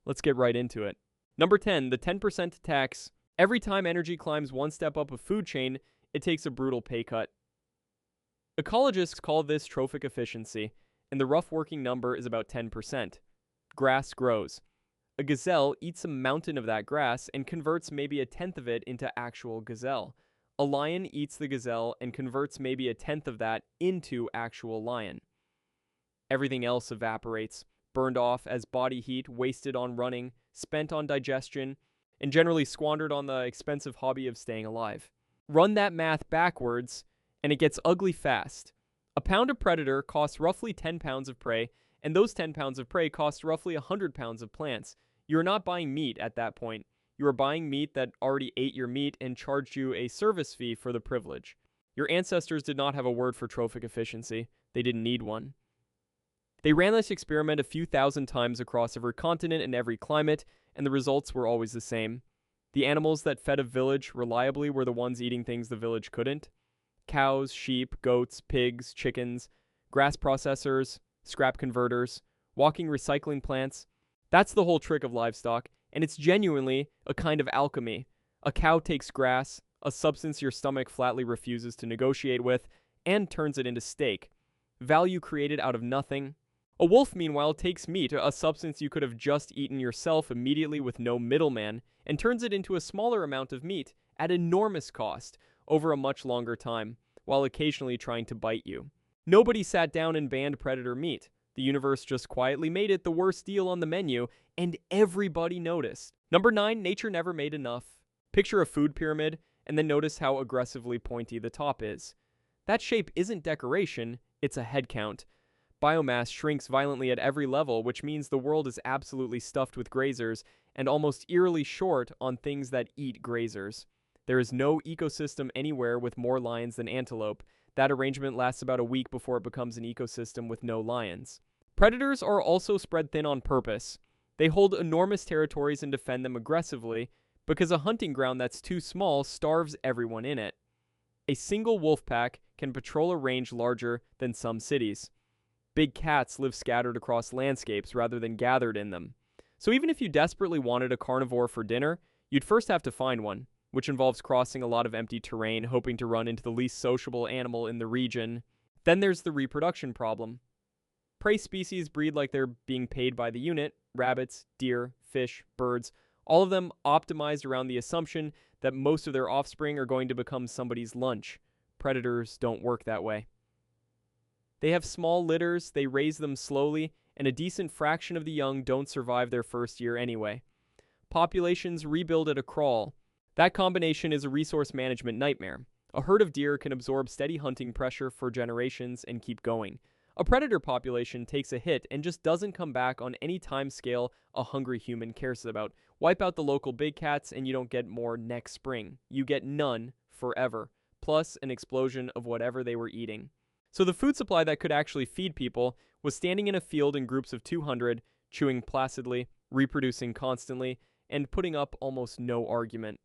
Let's get right into it. Number 10, the 10% tax. Every time energy climbs one step up a food chain, it takes a brutal pay cut. Ecologists call this trophic efficiency, and the rough working number is about 10%. Grass grows. A gazelle eats a mountain of that grass and converts maybe a tenth of it into actual gazelle. A lion eats the gazelle and converts maybe a tenth of that into actual lion. Everything else evaporates, burned off as body heat, wasted on running, spent on digestion, and generally squandered on the expensive hobby of staying alive. Run that math backwards, and it gets ugly fast. A pound of predator costs roughly 10 pounds of prey, and those 10 pounds of prey cost roughly 100 pounds of plants. You are not buying meat at that point. You are buying meat that already ate your meat and charged you a service fee for the privilege. Your ancestors did not have a word for trophic efficiency. They didn't need one. They ran this experiment a few thousand times across every continent and every climate, and the results were always the same. The animals that fed a village reliably were the ones eating things the village couldn't. Cows, sheep, goats, pigs, chickens, grass processors, scrap converters, walking recycling plants. That's the whole trick of livestock, and it's genuinely a kind of alchemy. A cow takes grass, a substance your stomach flatly refuses to negotiate with, and turns it into steak. Value created out of nothing. A wolf, meanwhile, takes meat, a substance you could have just eaten yourself immediately with no middleman, and turns it into a smaller amount of meat at enormous cost over a much longer time, while occasionally trying to bite you. Nobody sat down and banned predator meat. The universe just quietly made it the worst deal on the menu, and everybody noticed. Number 9, nature never made enough. Picture a food pyramid, and then notice how aggressively pointy the top is. That shape isn't decoration, it's a head count. Biomass shrinks violently at every level, which means the world is absolutely stuffed with grazers, and almost eerily short on things that eat grazers. There is no ecosystem anywhere with more lions than antelope. That arrangement lasts about a week before it becomes an ecosystem with no lions. Predators are also spread thin on purpose. They hold enormous territories and defend them aggressively, because a hunting ground that's too small starves everyone in it. A single wolf pack can patrol a range larger than some cities. Big cats live scattered across landscapes rather than gathered in them. So even if you desperately wanted a carnivore for dinner, you'd first have to find one, which involves crossing a lot of empty terrain, hoping to run into the least sociable animal in the region. Then there's the reproduction problem. Prey species breed like they're being paid by the unit: rabbits, deer, fish, birds, all of them optimized around the assumption that most of their offspring are going to become somebody's lunch. Predators don't work that way. They have small litters, they raise them slowly, and a decent fraction of the young don't survive their first year anyway. Populations rebuild at a crawl. That combination is a resource management nightmare. A herd of deer can absorb steady hunting pressure for generations and keep going. A predator population takes a hit and just doesn't come back on any time scale a hungry human cares about. Wipe out the local big cats and you don't get more next spring. You get none forever, plus an explosion of whatever they were eating. So the food supply that could actually feed people was standing in a field in groups of 200, chewing placidly, reproducing constantly, and putting up almost no argument.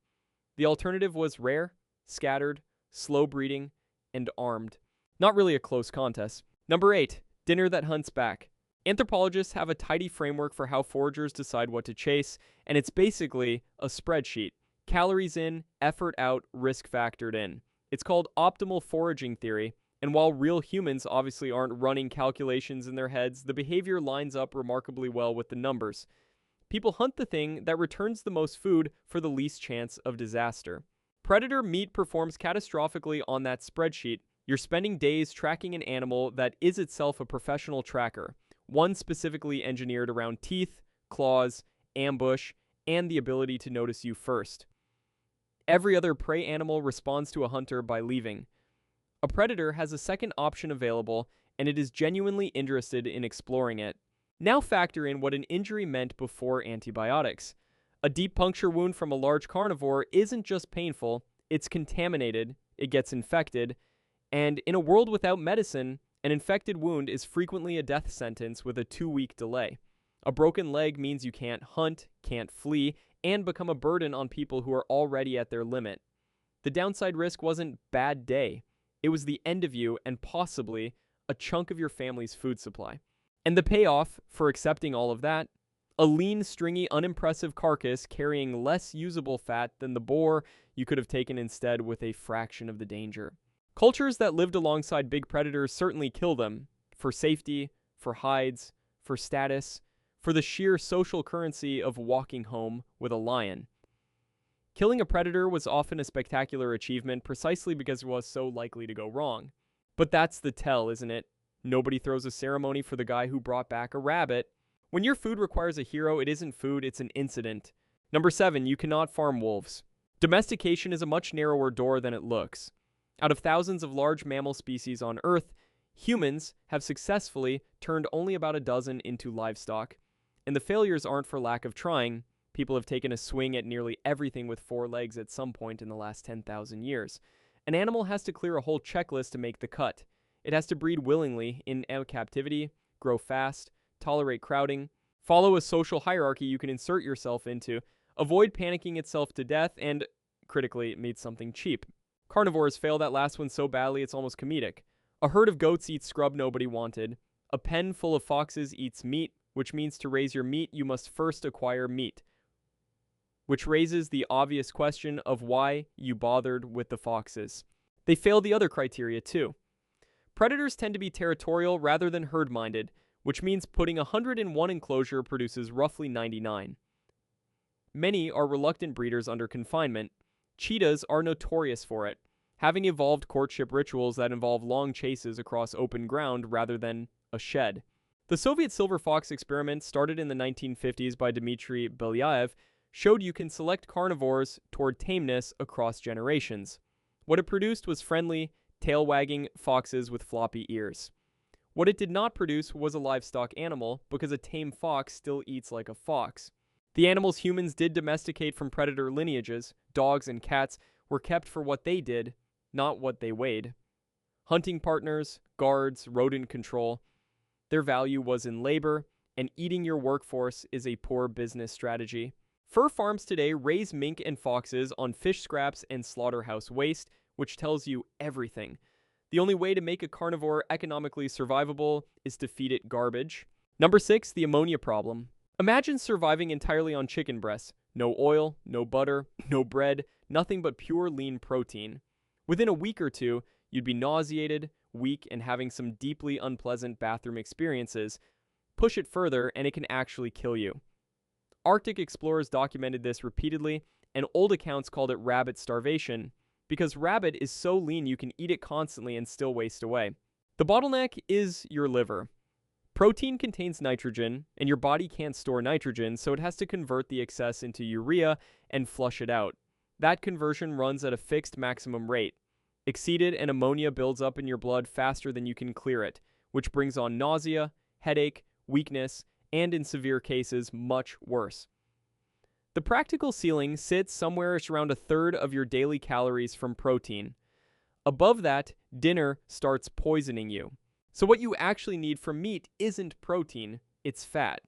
The alternative was rare, scattered, slow breeding, and armed. Not really a close contest. Number 8, dinner that hunts back. Anthropologists have a tidy framework for how foragers decide what to chase, and it's basically a spreadsheet. Calories in, effort out, risk factored in. It's called optimal foraging theory, and while real humans obviously aren't running calculations in their heads, the behavior lines up remarkably well with the numbers. People hunt the thing that returns the most food for the least chance of disaster. Predator meat performs catastrophically on that spreadsheet. You're spending days tracking an animal that is itself a professional tracker, one specifically engineered around teeth, claws, ambush, and the ability to notice you first. Every other prey animal responds to a hunter by leaving. A predator has a second option available, and it is genuinely interested in exploring it. Now factor in what an injury meant before antibiotics. A deep puncture wound from a large carnivore isn't just painful, it's contaminated, it gets infected, and in a world without medicine, an infected wound is frequently a death sentence with a 2-week delay. A broken leg means you can't hunt, can't flee, and become a burden on people who are already at their limit. The downside risk wasn't bad day. It was the end of you and possibly a chunk of your family's food supply. And the payoff for accepting all of that? A lean, stringy, unimpressive carcass carrying less usable fat than the boar you could have taken instead with a fraction of the danger. Cultures that lived alongside big predators certainly kill them for safety, for hides, for status, for the sheer social currency of walking home with a lion. Killing a predator was often a spectacular achievement precisely because it was so likely to go wrong. But that's the tell, isn't it? Nobody throws a ceremony for the guy who brought back a rabbit. When your food requires a hero, it isn't food, it's an incident. Number 7, you cannot farm wolves. Domestication is a much narrower door than it looks. Out of thousands of large mammal species on Earth, humans have successfully turned only about a dozen into livestock. And the failures aren't for lack of trying. People have taken a swing at nearly everything with 4 legs at some point in the last 10,000 years. An animal has to clear a whole checklist to make the cut. It has to breed willingly in captivity, grow fast, tolerate crowding, follow a social hierarchy you can insert yourself into, avoid panicking itself to death, and, critically, meet something cheap. Carnivores fail that last one so badly it's almost comedic. A herd of goats eats scrub nobody wanted. A pen full of foxes eats meat, which means to raise your meat you must first acquire meat. Which raises the obvious question of why you bothered with the foxes. They fail the other criteria too. Predators tend to be territorial rather than herd-minded, which means putting 100 in one enclosure produces roughly 99. Many are reluctant breeders under confinement. Cheetahs are notorious for it, having evolved courtship rituals that involve long chases across open ground rather than a shed. The Soviet silver fox experiment, started in the 1950s by Dmitry Belyaev, showed you can select carnivores toward tameness across generations. What it produced was friendly, tail-wagging foxes with floppy ears. What it did not produce was a livestock animal, because a tame fox still eats like a fox. The animals humans did domesticate from predator lineages, dogs and cats, were kept for what they did, not what they weighed. Hunting partners, guards, rodent control. Their value was in labor, and eating your workforce is a poor business strategy. Fur farms today raise mink and foxes on fish scraps and slaughterhouse waste, which tells you everything. The only way to make a carnivore economically survivable is to feed it garbage. Number 6, the ammonia problem. Imagine surviving entirely on chicken breasts. No oil, no butter, no bread, nothing but pure lean protein. Within a week or two, you'd be nauseated, weak, and having some deeply unpleasant bathroom experiences. Push it further, and it can actually kill you. Arctic explorers documented this repeatedly, and old accounts called it rabbit starvation, because rabbit is so lean you can eat it constantly and still waste away. The bottleneck is your liver. Protein contains nitrogen, and your body can't store nitrogen, so it has to convert the excess into urea and flush it out. That conversion runs at a fixed maximum rate. Exceeded, and ammonia builds up in your blood faster than you can clear it, which brings on nausea, headache, weakness, and in severe cases, much worse. The practical ceiling sits somewhere around a third of your daily calories from protein. Above that, dinner starts poisoning you. So what you actually need from meat isn't protein, it's fat.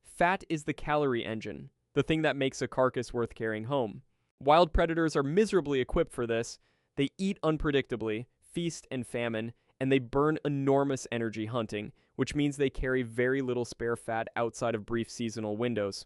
Fat is the calorie engine, the thing that makes a carcass worth carrying home. Wild predators are miserably equipped for this. They eat unpredictably, feast and famine, and they burn enormous energy hunting, which means they carry very little spare fat outside of brief seasonal windows.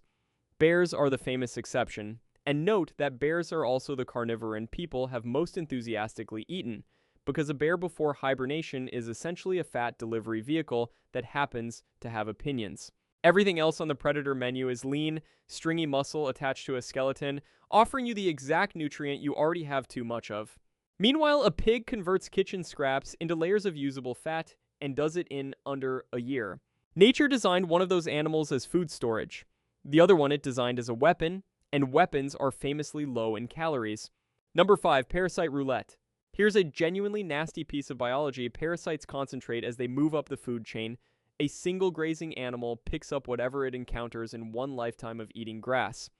Bears are the famous exception, and note that bears are also the carnivorous people have most enthusiastically eaten, because a bear before hibernation is essentially a fat delivery vehicle that happens to have opinions. Everything else on the predator menu is lean, stringy muscle attached to a skeleton, offering you the exact nutrient you already have too much of. Meanwhile, a pig converts kitchen scraps into layers of usable fat and does it in under a year. Nature designed one of those animals as food storage. The other one it designed as a weapon, and weapons are famously low in calories. Number 5, parasite roulette. Here's a genuinely nasty piece of biology. Parasites concentrate as they move up the food chain. A single grazing animal picks up whatever it encounters in one lifetime of eating grass.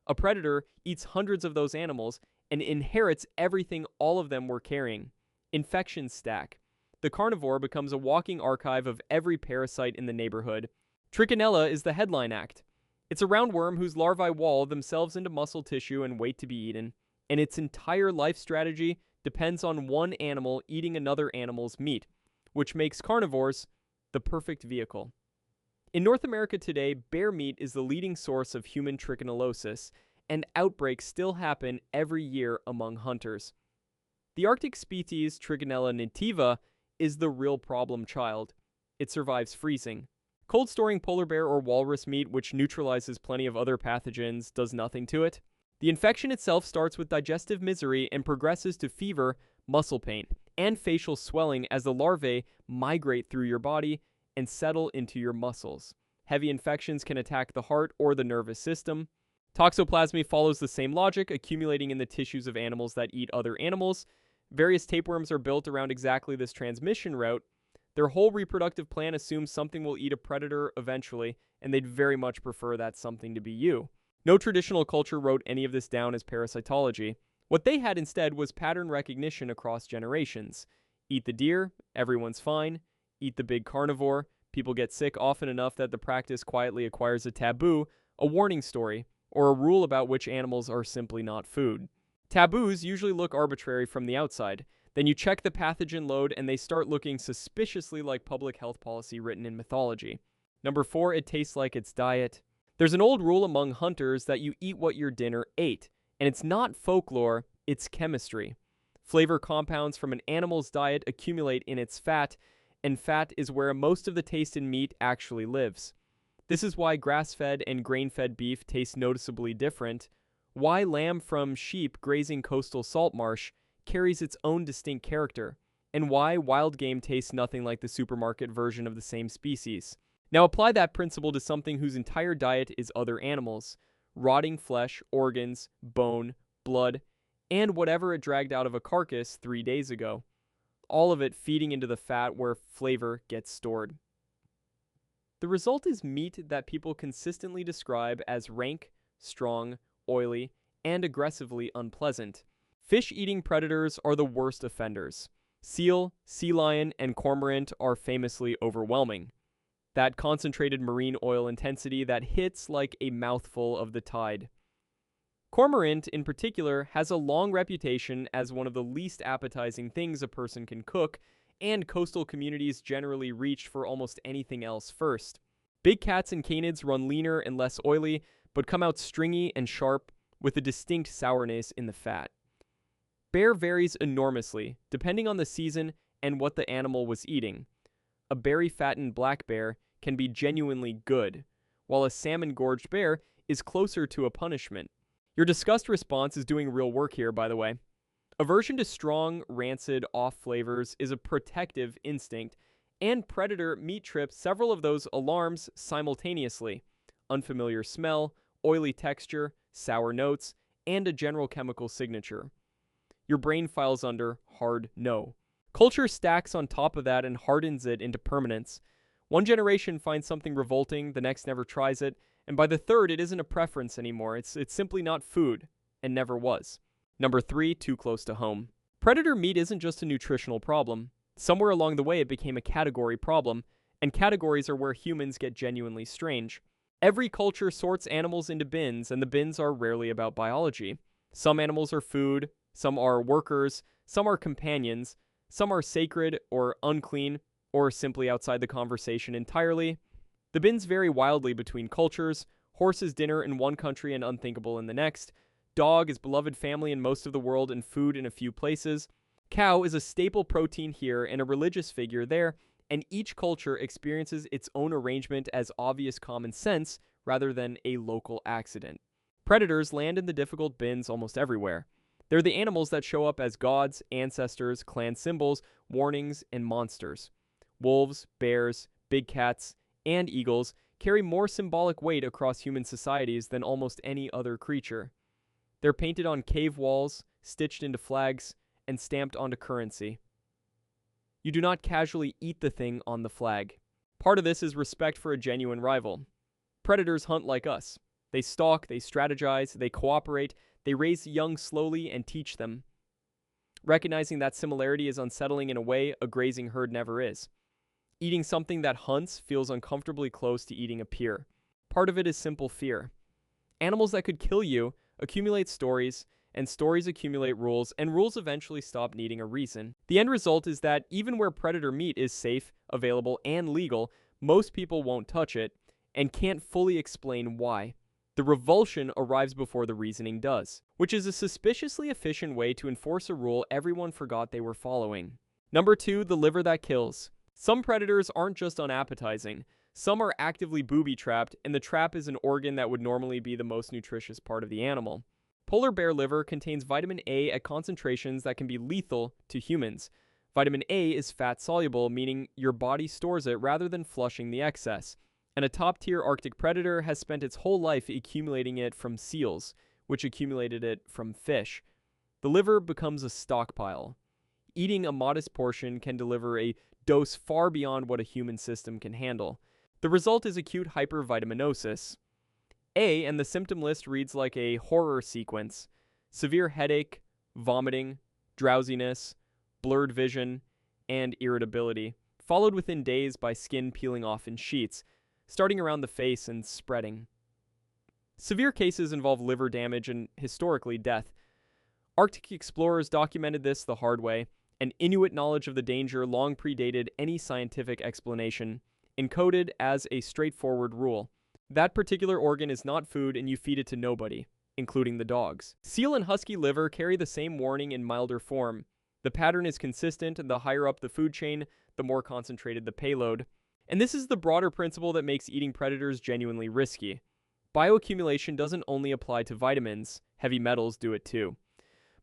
A predator eats hundreds of those animals and inherits everything all of them were carrying. Infections stack. The carnivore becomes a walking archive of every parasite in the neighborhood. Trichinella is the headline act. It's a roundworm whose larvae wall themselves into muscle tissue and wait to be eaten, and its entire life strategy depends on one animal eating another animal's meat, which makes carnivores the perfect vehicle. In North America today, bear meat is the leading source of human trichinosis, and outbreaks still happen every year among hunters. The Arctic species Trichinella nativa is the real problem child. It survives freezing. Cold storing polar bear or walrus meat, which neutralizes plenty of other pathogens, does nothing to it. The infection itself starts with digestive misery and progresses to fever, muscle pain, and facial swelling as the larvae migrate through your body and settle into your muscles. Heavy infections can attack the heart or the nervous system. Toxoplasmy follows the same logic, accumulating in the tissues of animals that eat other animals. Various tapeworms are built around exactly this transmission route. Their whole reproductive plan assumes something will eat a predator eventually, and they'd very much prefer that something to be you. No traditional culture wrote any of this down as parasitology. What they had instead was pattern recognition across generations. Eat the deer, everyone's fine. Eat the big carnivore, people get sick often enough that the practice quietly acquires a taboo, a warning story, or a rule about which animals are simply not food. Taboos usually look arbitrary from the outside. Then you check the pathogen load and they start looking suspiciously like public health policy written in mythology. Number 4, it tastes like its diet. There's an old rule among hunters that you eat what your dinner ate, and it's not folklore, it's chemistry. Flavor compounds from an animal's diet accumulate in its fat, and fat is where most of the taste in meat actually lives. This is why grass-fed and grain-fed beef taste noticeably different, why lamb from sheep grazing coastal salt marsh carries its own distinct character, and why wild game tastes nothing like the supermarket version of the same species. Now apply that principle to something whose entire diet is other animals, rotting flesh, organs, bone, blood, and whatever it dragged out of a carcass 3 days ago. All of it feeding into the fat where flavor gets stored. The result is meat that people consistently describe as rank, strong, oily, and aggressively unpleasant. Fish-eating predators are the worst offenders. Seal, sea lion, and cormorant are famously overwhelming. That concentrated marine oil intensity that hits like a mouthful of the tide. Cormorant, in particular, has a long reputation as one of the least appetizing things a person can cook, and coastal communities generally reach for almost anything else first. Big cats and canids run leaner and less oily, but come out stringy and sharp with a distinct sourness in the fat. Bear varies enormously, depending on the season and what the animal was eating. A berry-fattened black bear can be genuinely good, while a salmon-gorged bear is closer to a punishment. Your disgust response is doing real work here, by the way. Aversion to strong, rancid, off flavors is a protective instinct, and predator meat trips several of those alarms simultaneously. Unfamiliar smell, oily texture, sour notes, and a general chemical signature. Your brain files under hard no. Culture stacks on top of that and hardens it into permanence. One generation finds something revolting, the next never tries it, and by the third it isn't a preference anymore, it's simply not food, and never was. Number 3, too close to home. Predator meat isn't just a nutritional problem. Somewhere along the way it became a category problem, and categories are where humans get genuinely strange. Every culture sorts animals into bins, and the bins are rarely about biology. Some animals are food, some are workers, some are companions, some are sacred or unclean, or simply outside the conversation entirely. The bins vary wildly between cultures. Horse is dinner in one country and unthinkable in the next. Dog is beloved family in most of the world and food in a few places. Cow is a staple protein here and a religious figure there, and each culture experiences its own arrangement as obvious common sense rather than a local accident. Predators land in the difficult bins almost everywhere. They're the animals that show up as gods, ancestors, clan symbols, warnings, and monsters. Wolves, bears, big cats, and eagles carry more symbolic weight across human societies than almost any other creature. They're painted on cave walls, stitched into flags, and stamped onto currency. You do not casually eat the thing on the flag. Part of this is respect for a genuine rival. Predators hunt like us. They stalk, they strategize, they cooperate, they raise young slowly and teach them. Recognizing that similarity is unsettling in a way a grazing herd never is. Eating something that hunts feels uncomfortably close to eating a peer. Part of it is simple fear. Animals that could kill you accumulate stories, and stories accumulate rules, and rules eventually stop needing a reason. The end result is that even where predator meat is safe, available, and legal, most people won't touch it and can't fully explain why. The revulsion arrives before the reasoning does, which is a suspiciously efficient way to enforce a rule everyone forgot they were following. Number 2, the liver that kills. Some predators aren't just unappetizing. Some are actively booby-trapped, and the trap is an organ that would normally be the most nutritious part of the animal. Polar bear liver contains vitamin A at concentrations that can be lethal to humans. Vitamin A is fat-soluble, meaning your body stores it rather than flushing the excess. And a top-tier Arctic predator has spent its whole life accumulating it from seals, which accumulated it from fish. The liver becomes a stockpile. Eating a modest portion can deliver a dose far beyond what a human system can handle. The result is acute hypervitaminosis. And the symptom list reads like a horror sequence: severe headache, vomiting, drowsiness, blurred vision, and irritability, followed within days by skin peeling off in sheets, starting around the face and spreading. Severe cases involve liver damage and, historically, death. Arctic explorers documented this the hard way, and Inuit knowledge of the danger long predated any scientific explanation, encoded as a straightforward rule. That particular organ is not food and you feed it to nobody, including the dogs. Seal and husky liver carry the same warning in milder form. The pattern is consistent, and the higher up the food chain, the more concentrated the payload. And this is the broader principle that makes eating predators genuinely risky. Bioaccumulation doesn't only apply to vitamins, heavy metals do it too.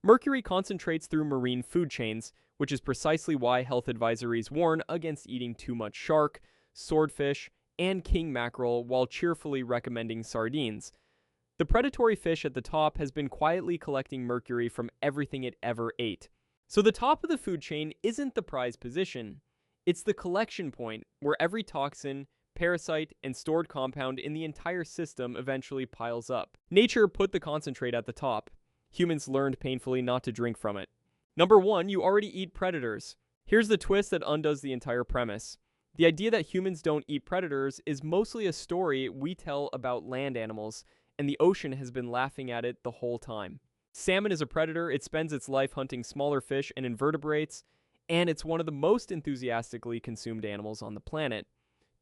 Mercury concentrates through marine food chains, which is precisely why health advisories warn against eating too much shark, swordfish, and king mackerel while cheerfully recommending sardines. The predatory fish at the top has been quietly collecting mercury from everything it ever ate. So the top of the food chain isn't the prize position. It's the collection point where every toxin, parasite, and stored compound in the entire system eventually piles up. Nature put the concentrate at the top. Humans learned painfully not to drink from it. Number 1, you already eat predators. Here's the twist that undoes the entire premise. The idea that humans don't eat predators is mostly a story we tell about land animals, and the ocean has been laughing at it the whole time. Salmon is a predator. It spends its life hunting smaller fish and invertebrates, and it's one of the most enthusiastically consumed animals on the planet.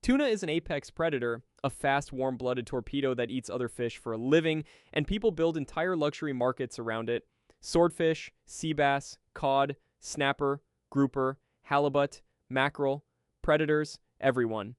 Tuna is an apex predator, a fast, warm-blooded torpedo that eats other fish for a living, and people build entire luxury markets around it. Swordfish, sea bass, cod, snapper, grouper, halibut, mackerel, predators, everyone.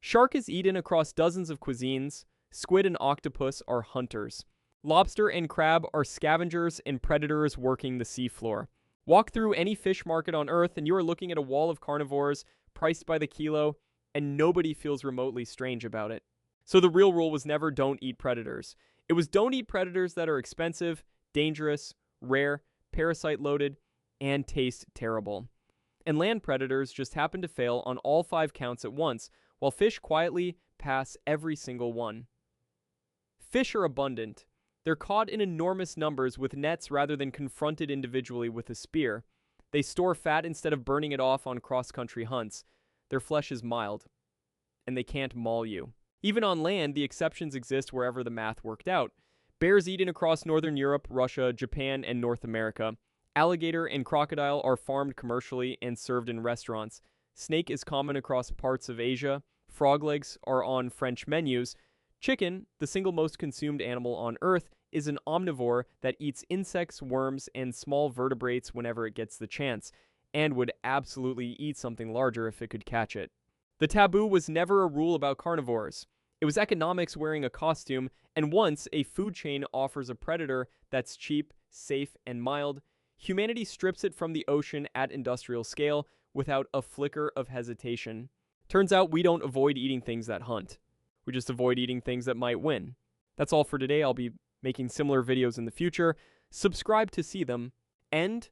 Shark is eaten across dozens of cuisines. Squid and octopus are hunters. Lobster and crab are scavengers and predators working the seafloor. Walk through any fish market on Earth and you are looking at a wall of carnivores priced by the kilo, and nobody feels remotely strange about it. So the real rule was never don't eat predators. It was don't eat predators that are expensive, dangerous, rare, parasite-loaded, and taste terrible. And land predators just happen to fail on all 5 counts at once, while fish quietly pass every single one. Fish are abundant. They're caught in enormous numbers with nets rather than confronted individually with a spear. They store fat instead of burning it off on cross-country hunts. Their flesh is mild, and they can't maul you. Even on land, the exceptions exist wherever the math worked out. Bears eaten across northern Europe, Russia, Japan, and North America. Alligator and crocodile are farmed commercially and served in restaurants. Snake is common across parts of Asia. Frog legs are on French menus. Chicken, the single most consumed animal on Earth, is an omnivore that eats insects, worms, and small vertebrates whenever it gets the chance, and would absolutely eat something larger if it could catch it. The taboo was never a rule about carnivores. It was economics wearing a costume, and once a food chain offers a predator that's cheap, safe, and mild, humanity strips it from the ocean at industrial scale without a flicker of hesitation. Turns out we don't avoid eating things that hunt. We just avoid eating things that might win. That's all for today. I'll be making similar videos in the future. Subscribe to see them, and